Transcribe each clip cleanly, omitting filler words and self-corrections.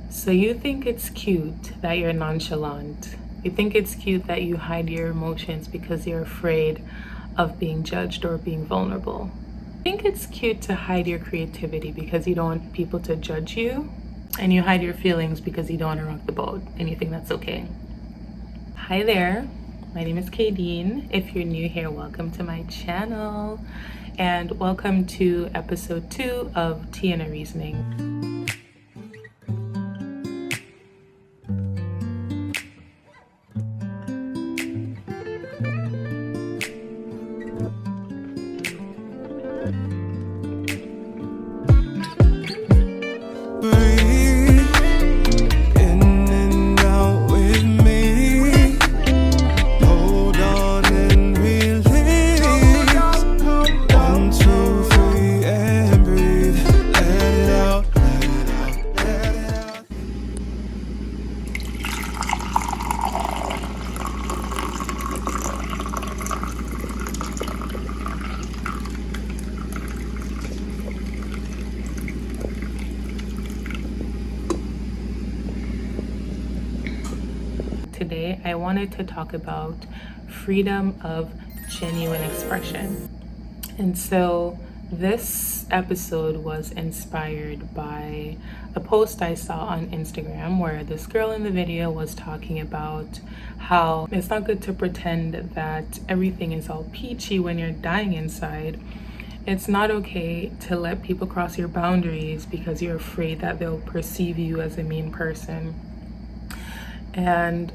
So you think it's cute that you're nonchalant. You think it's cute that you hide your emotions because you're afraid of being judged or being vulnerable. You think it's cute to hide your creativity because you don't want people to judge you. And you hide your feelings because you don't want to rock the boat and you think that's okay. Hi there, my name is Kadeen. If you're new here, welcome to my channel and welcome to episode 2 of Tea and a Reasoning. Today, I wanted to talk about freedom of genuine expression. And so this episode was inspired by a post I saw on Instagram where this girl in the video was talking about how it's not good to pretend that everything is all peachy when you're dying inside. It's not okay to let people cross your boundaries because you're afraid that they'll perceive you as a mean person. And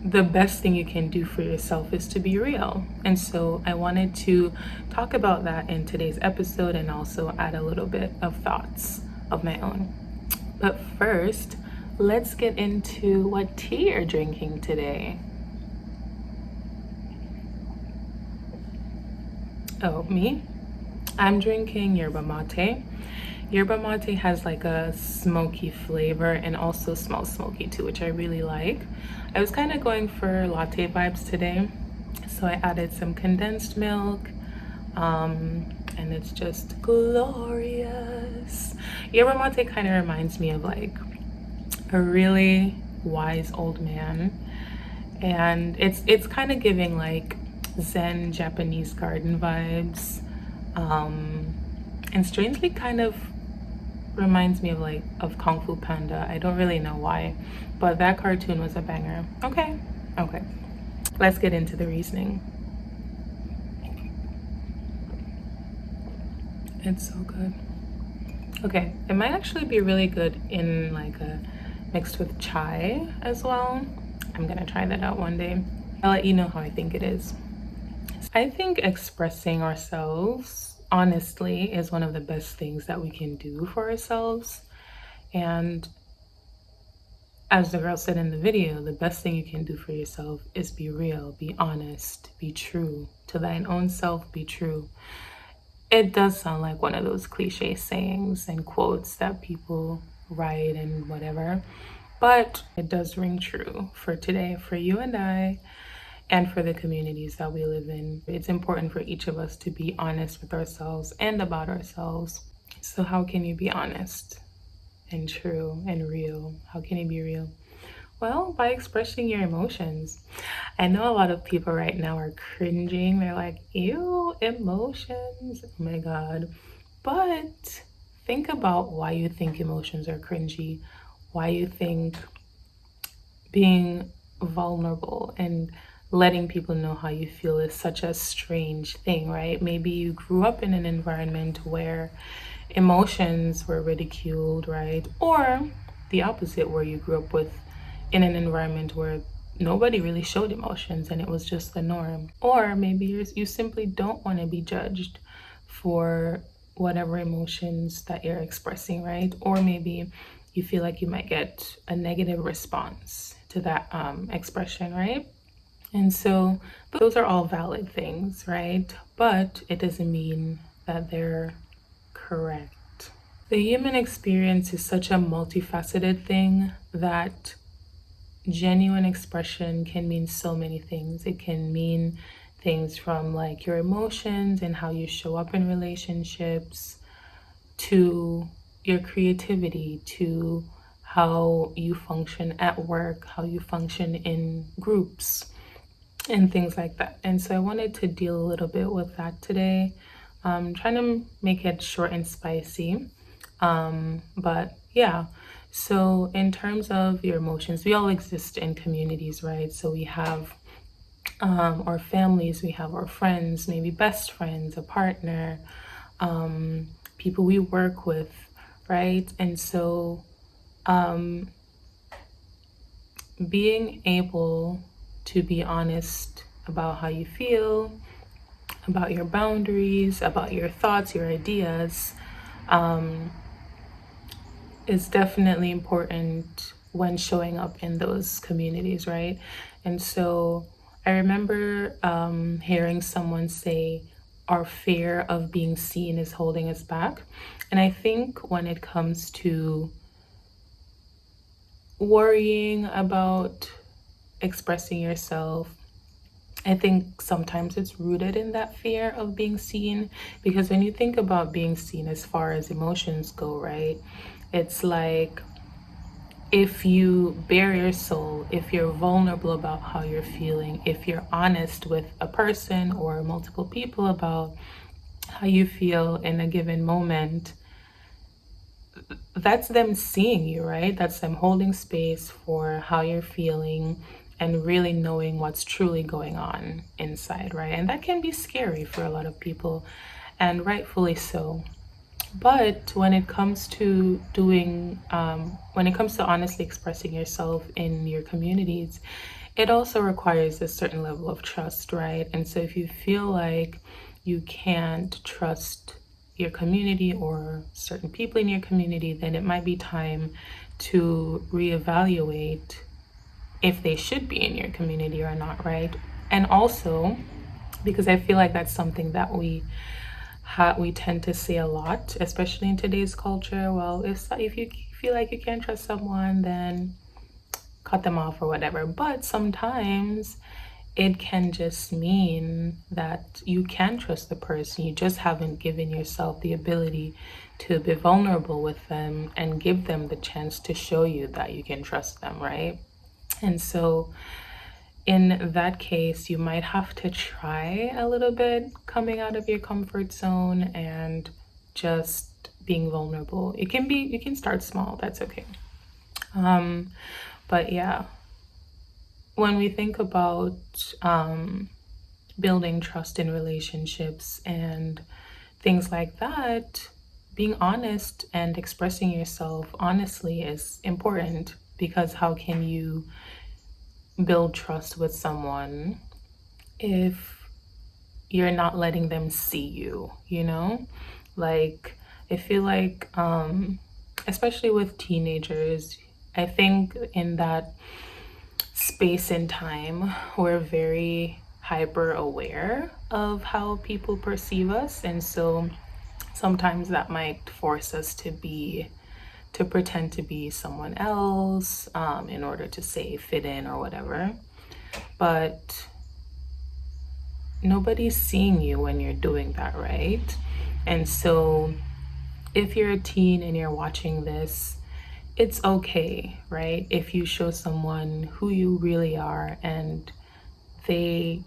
the best thing you can do for yourself is to be real. And so I wanted to talk about that in today's episode and also add a little bit of thoughts of my own. But first, let's get into what tea you're drinking today. Oh, me? I'm drinking yerba mate. Yerba mate has like a smoky flavor and also smells smoky too, which I really like. I was kind of going for latte vibes today, so I added some condensed milk, and it's just glorious. Yerba mate kind of reminds me of like a really wise old man, and it's kind of giving like Zen Japanese garden vibes, and strangely kind of reminds me of Kung Fu Panda. I don't really know why, but that cartoon was a banger. Okay, let's get into the reasoning. It's so good. Okay, it might actually be really good in like a mixed with chai as well. I'm gonna try that out one day. I'll let you know how I think it is. I think expressing ourselves honestly is one of the best things that we can do for ourselves. And as the girl said in the video, the best thing you can do for yourself is be real, be honest, be true to thine own self, be true. It does sound like one of those cliche sayings and quotes that people write and whatever, but it does ring true for today, for you and I, and for the communities that we live in. It's important for each of us to be honest with ourselves and about ourselves. So how can you be honest and true and real? How can you be real? Well, by expressing your emotions. I know a lot of people right now are cringing. They're like, ew, emotions, oh my God. But think about why you think emotions are cringy, why you think being vulnerable and letting people know how you feel is such a strange thing, right? Maybe you grew up in an environment where emotions were ridiculed, right? Or the opposite, where you grew up in an environment where nobody really showed emotions and it was just the norm. Or maybe you simply don't want to be judged for whatever emotions that you're expressing, right? Or maybe you feel like you might get a negative response to that expression, right? And so those are all valid things, right? But it doesn't mean that they're correct. The human experience is such a multifaceted thing that genuine expression can mean so many things. It can mean things from like your emotions and how you show up in relationships, to your creativity, to how you function at work, how you function in groups, and things like that. And so I wanted to deal a little bit with that today. Trying to make it short and spicy. But yeah, so in terms of your emotions, we all exist in communities, right? So we have our families, we have our friends, maybe best friends, a partner, people we work with, right? And so being able to be honest about how you feel, about your boundaries, about your thoughts, your ideas, is definitely important when showing up in those communities, right? And so I remember hearing someone say, our fear of being seen is holding us back. And I think when it comes to worrying about expressing yourself, I think sometimes it's rooted in that fear of being seen, because when you think about being seen as far as emotions go, right? It's like if you bare your soul, if you're vulnerable about how you're feeling, if you're honest with a person or multiple people about how you feel in a given moment, that's them seeing you, right? That's them holding space for how you're feeling and really knowing what's truly going on inside, right? And that can be scary for a lot of people, and rightfully so. But when it comes to when it comes to honestly expressing yourself in your communities, it also requires a certain level of trust, right? And so if you feel like you can't trust your community or certain people in your community, then it might be time to reevaluate if they should be in your community or not, right? And also, because I feel like that's something that we tend to say a lot, especially in today's culture. Well, if you feel like you can't trust someone, then cut them off or whatever. But sometimes it can just mean that you can trust the person. You just haven't given yourself the ability to be vulnerable with them and give them the chance to show you that you can trust them, right? And so in that case, you might have to try a little bit coming out of your comfort zone and just being vulnerable. You can start small, that's okay. But yeah, when we think about building trust in relationships and things like that, being honest and expressing yourself honestly is important, because how can you build trust with someone if you're not letting them see you, you know? Like, I feel like, especially with teenagers, I think in that space and time, we're very hyper aware of how people perceive us. And so sometimes that might force us to pretend to be someone else in order to say fit in or whatever. But nobody's seeing you when you're doing that, right? And so if you're a teen and you're watching this, it's okay, right? If you show someone who you really are and they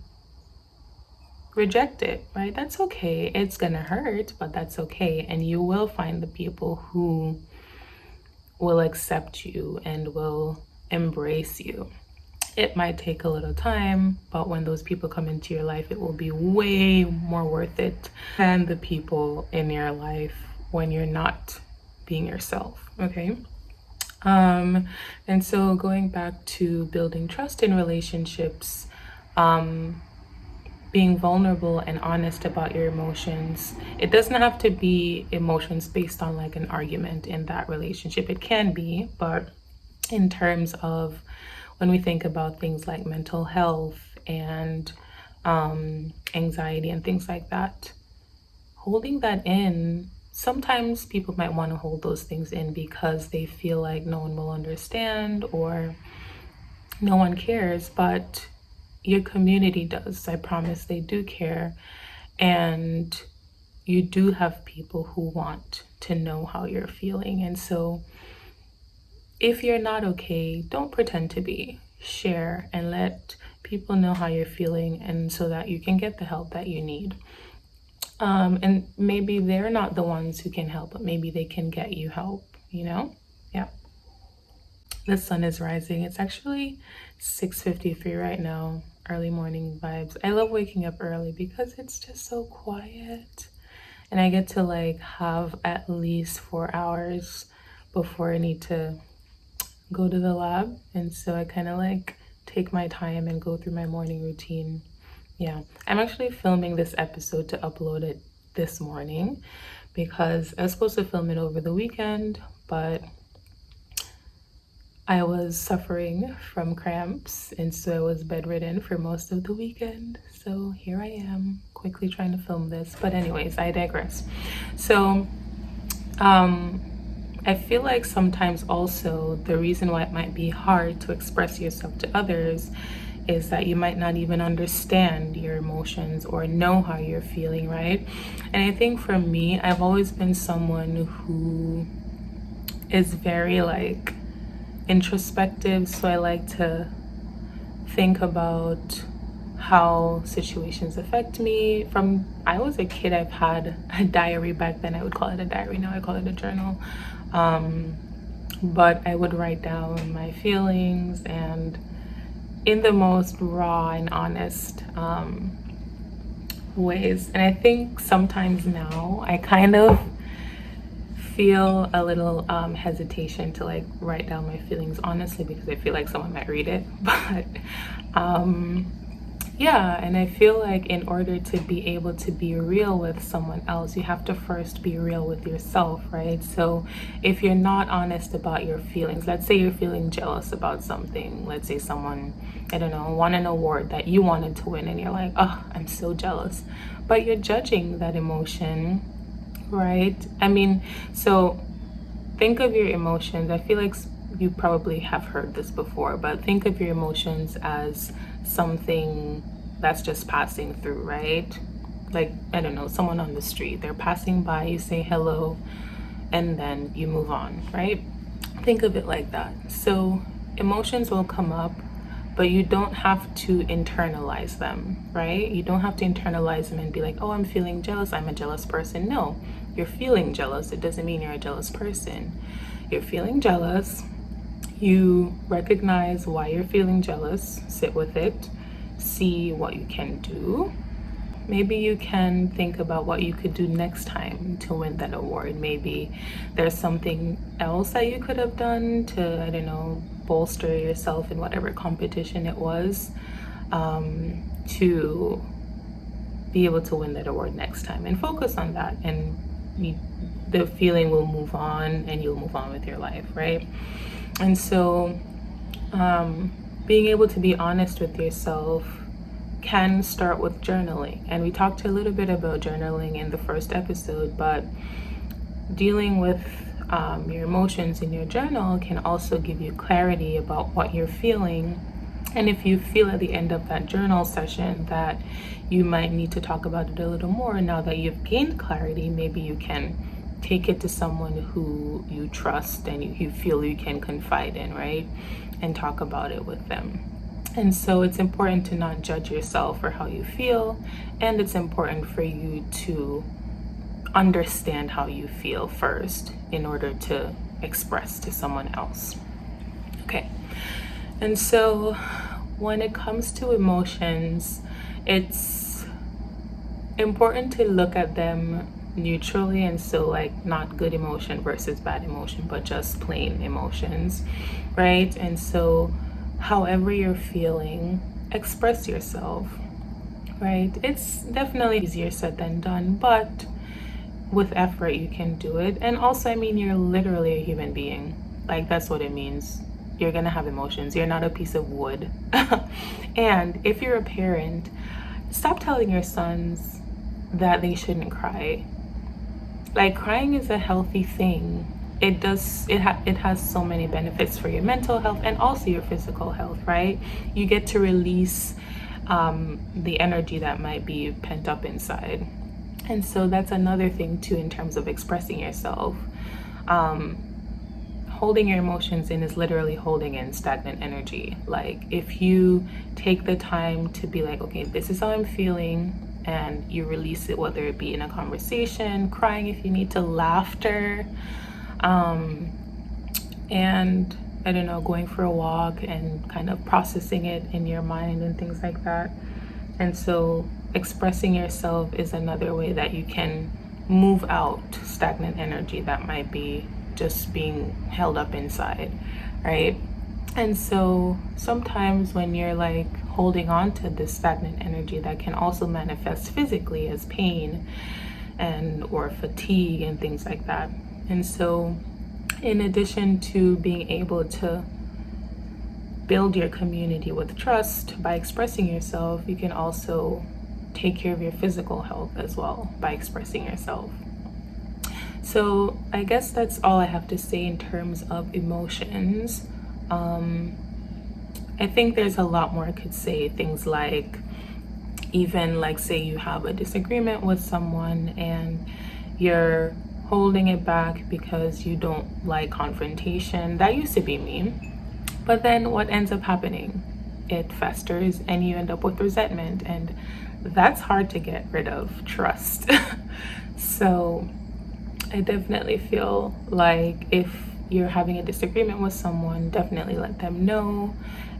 reject it, right? That's okay. It's gonna hurt, but that's okay. And you will find the people who will accept you and will embrace you. It might take a little time, but when those people come into your life, it will be way more worth it than the people in your life when you're not being yourself, okay? And so going back to building trust in relationships, being vulnerable and honest about your emotions. It doesn't have to be emotions based on like an argument in that relationship. It can be, but in terms of when we think about things like mental health and anxiety and things like that, holding that in, sometimes people might want to hold those things in because they feel like no one will understand or no one cares, but your community does. I promise they do care. And you do have people who want to know how you're feeling. And so if you're not okay, don't pretend to be. Share and let people know how you're feeling, and so that you can get the help that you need. And maybe they're not the ones who can help, but maybe they can get you help, you know? Yeah. The sun is rising. It's actually 6:53 right now. Early morning vibes. I love waking up early because it's just so quiet. And I get to like have at least 4 hours before I need to go to the lab. And so I kind of like take my time and go through my morning routine. Yeah, I'm actually filming this episode to upload it this morning because I was supposed to film it over the weekend, but I was suffering from cramps, and so I was bedridden for most of the weekend. So here I am, quickly trying to film this. But anyways, I digress. So I feel like sometimes also the reason why it might be hard to express yourself to others is that you might not even understand your emotions or know how you're feeling, right? And I think for me, I've always been someone who is very like introspective, so I like to think about how situations affect me. From I was a kid, I've had a diary. Back then I would call it a diary, now I call it a journal. But I would write down my feelings, and in the most raw and honest ways. And I think sometimes now I kind of feel a little hesitation to like write down my feelings honestly, because I feel like someone might read it. But yeah, and I feel like in order to be able to be real with someone else, you have to first be real with yourself, right? So if you're not honest about your feelings, let's say you're feeling jealous about something, let's say someone, I don't know, won an award that you wanted to win, and you're like, oh, I'm so jealous, but you're judging that emotion, right? I mean, so think of your emotions. I feel like you probably have heard this before, but think of your emotions as something that's just passing through, right? Like, I don't know, someone on the street, they're passing by, you say hello, and then you move on, right? Think of it like that. So emotions will come up, but you don't have to internalize them, right? You don't have to internalize them and be like, oh, I'm feeling jealous, I'm a jealous person. No, you're feeling jealous. It doesn't mean you're a jealous person. You're feeling jealous. You recognize why you're feeling jealous, sit with it, see what you can do. Maybe you can think about what you could do next time to win that award. Maybe there's something else that you could have done to, I don't know, bolster yourself in whatever competition it was, to be able to win that award next time, and focus on that. And the feeling will move on, and you'll move on with your life, right? And so being able to be honest with yourself can start with journaling. And we talked a little bit about journaling in the first episode, but dealing with your emotions in your journal can also give you clarity about what you're feeling. And if you feel at the end of that journal session that you might need to talk about it a little more, now that you've gained clarity, maybe you can take it to someone who you trust and you feel you can confide in, right? And talk about it with them. And so it's important to not judge yourself for how you feel, and it's important for you to understand how you feel first in order to express to someone else. Okay. And so when it comes to emotions, it's important to look at them neutrally, and so like not good emotion versus bad emotion, but just plain emotions, right? And so however you're feeling, express yourself, right? It's definitely easier said than done, but with effort you can do it. And also, I mean, you're literally a human being. Like, that's what it means. You're gonna have emotions. You're not a piece of wood. And if you're a parent, stop telling your sons that they shouldn't cry. Like, crying is a healthy thing. It has so many benefits for your mental health and also your physical health, right? You get to release the energy that might be pent up inside. And so that's another thing too, in terms of expressing yourself. holding your emotions in is literally holding in stagnant energy. Like if you take the time to be like, okay, this is how I'm feeling, and you release it, whether it be in a conversation, crying if you need to, laughter, and I don't know, going for a walk and kind of processing it in your mind and things like that. And so expressing yourself is another way that you can move out stagnant energy that might be just being held up inside, right? And so sometimes when you're like holding on to this stagnant energy, that can also manifest physically as pain and or fatigue and things like that. And so in addition to being able to build your community with trust by expressing yourself, you can also take care of your physical health as well by expressing yourself. So I guess that's all I have to say in terms of emotions. I think there's a lot more I could say. Things like, even like say you have a disagreement with someone and you're holding it back because you don't like confrontation. That used to be me. But then what ends up happening? It festers and you end up with resentment, and that's hard to get rid of. Trust. So I definitely feel like if you're having a disagreement with someone, definitely let them know,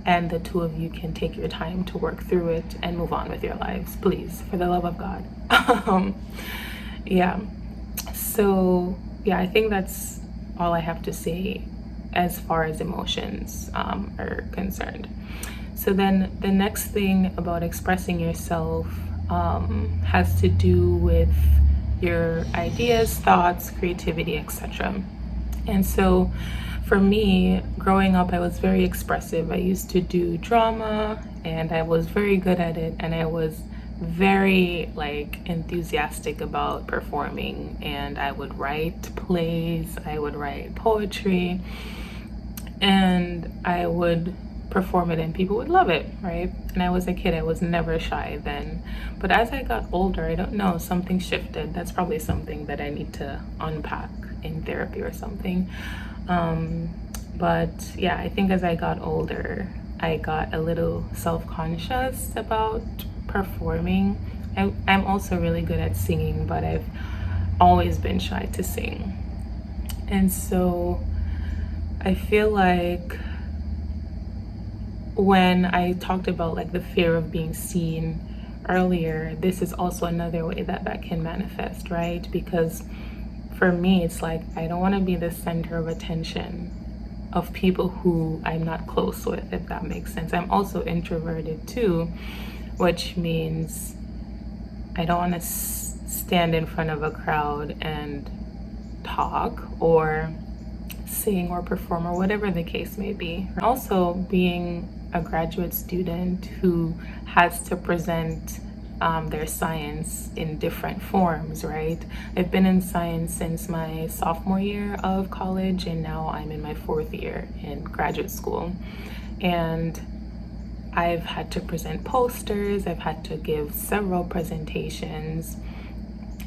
and the two of you can take your time to work through it and move on with your lives, please, for the love of God. Yeah. So yeah, I think that's all I have to say as far as emotions are concerned. So then the next thing about expressing yourself has to do with your ideas, thoughts, creativity, etc. And so for me, growing up, I was very expressive. I used to do drama and I was very good at it, and I was very like enthusiastic about performing, and I would write plays, I would write poetry, and I would perform it and people would love it, right? And I was a kid, I was never shy then. But as I got older, I don't know, something shifted. That's probably something that I need to unpack in therapy or something. But yeah, I think as I got older, I got a little self-conscious about performing. I'm also really good at singing, but I've always been shy to sing. And so I feel like when I talked about like the fear of being seen earlier, this is also another way that that can manifest, right? Because for me, it's like I don't want to be the center of attention of people who I'm not close with, if that makes sense. I'm also introverted too, which means I don't want to stand in front of a crowd and talk or sing or perform or whatever the case may be. Also, being a graduate student who has to present their science in different forms, right? I've been in science since my sophomore year of college, and now I'm in my 4th year in graduate school. And I've had to present posters, I've had to give several presentations,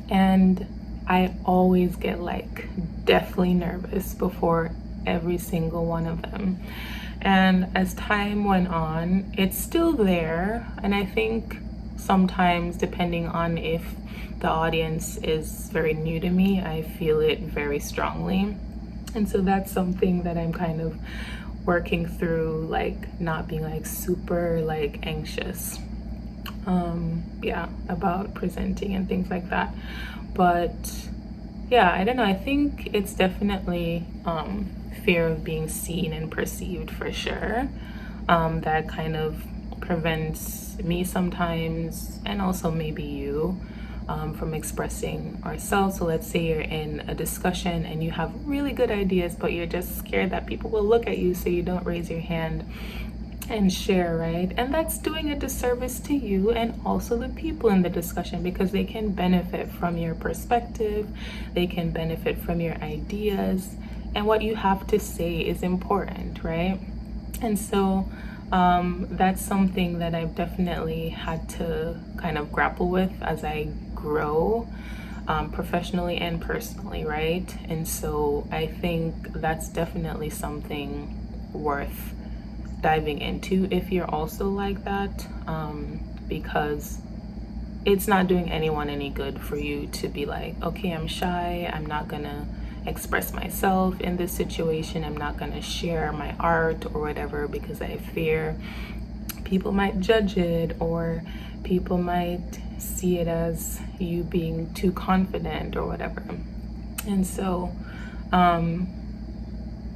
and I always get like deathly nervous before every single one of them. And as time went on, it's still there. And I think sometimes, depending on if the audience is very new to me, I feel it very strongly. And so that's something that I'm kind of working through, like not being like super like anxious about presenting and things like that. But yeah, I don't know, I think it's definitely fear of being seen and perceived for sure, that kind of prevents me sometimes, and also maybe you, from expressing ourselves. So let's say you're in a discussion and you have really good ideas, but you're just scared that people will look at you, so you don't raise your hand and share, right? And that's doing a disservice to you and also the people in the discussion, because they can benefit from your perspective, they can benefit from your ideas, and what you have to say is important, right? And so that's something that I've definitely had to kind of grapple with as I grow. professionally and personally, right? And so I think that's definitely something worth diving into if you're also like that, because it's not doing anyone any good for you to be like, okay, I'm shy, I'm not gonna express myself in this situation, I'm not gonna share my art or whatever because I fear people might judge it, or people might see it as you being too confident or whatever. And so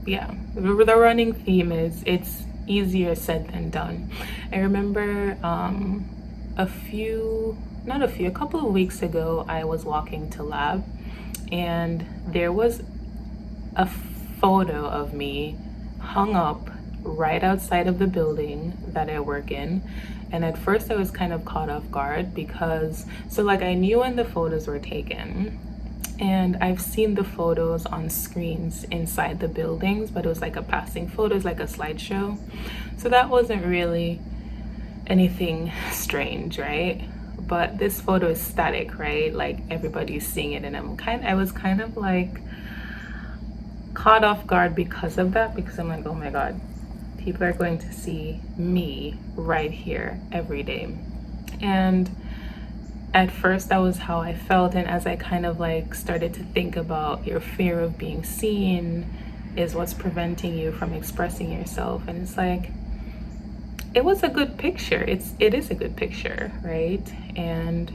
yeah, the running theme is it's easier said than done. I remember a couple of weeks ago, I was walking to lab, and there was a photo of me hung up right outside of the building that I work in. And at first I was kind of caught off guard because, so like, I knew when the photos were taken, and I've seen the photos on screens inside the buildings, but it was like a passing photo, like a slideshow. So that wasn't really anything strange, right? But this photo is static, right? Like everybody's seeing it, and I was kind of like caught off guard because of that, because I'm like, oh my God, people are going to see me right here every day. And at first that was how I felt, and as I kind of like started to think about your fear of being seen is what's preventing you from expressing yourself, and it's like, it was a good picture. It is a good picture, right? And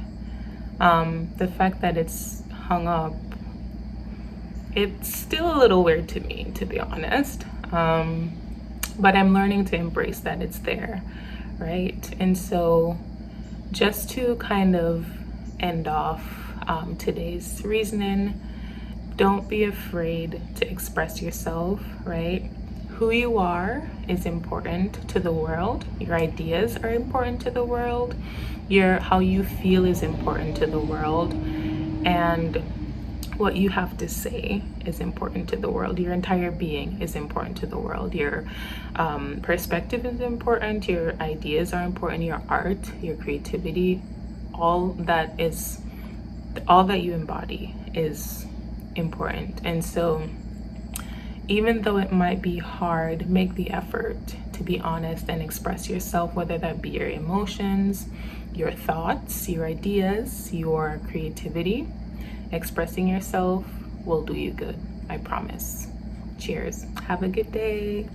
the fact that it's hung up, it's still a little weird to me, to be honest. But I'm learning to embrace that it's there, right? And so just to kind of end off today's reasoning, don't be afraid to express yourself, right? Who you are is important to the world. Your ideas are important to the world. How you feel is important to the world. And what you have to say is important to the world. Your entire being is important to the world. Your perspective is important. Your ideas are important. Your art, your creativity, all that you embody is important. And so even though it might be hard, make the effort to be honest and express yourself, whether that be your emotions, your thoughts, your ideas, your creativity. Expressing yourself will do you good, I promise. Cheers. Have a good day.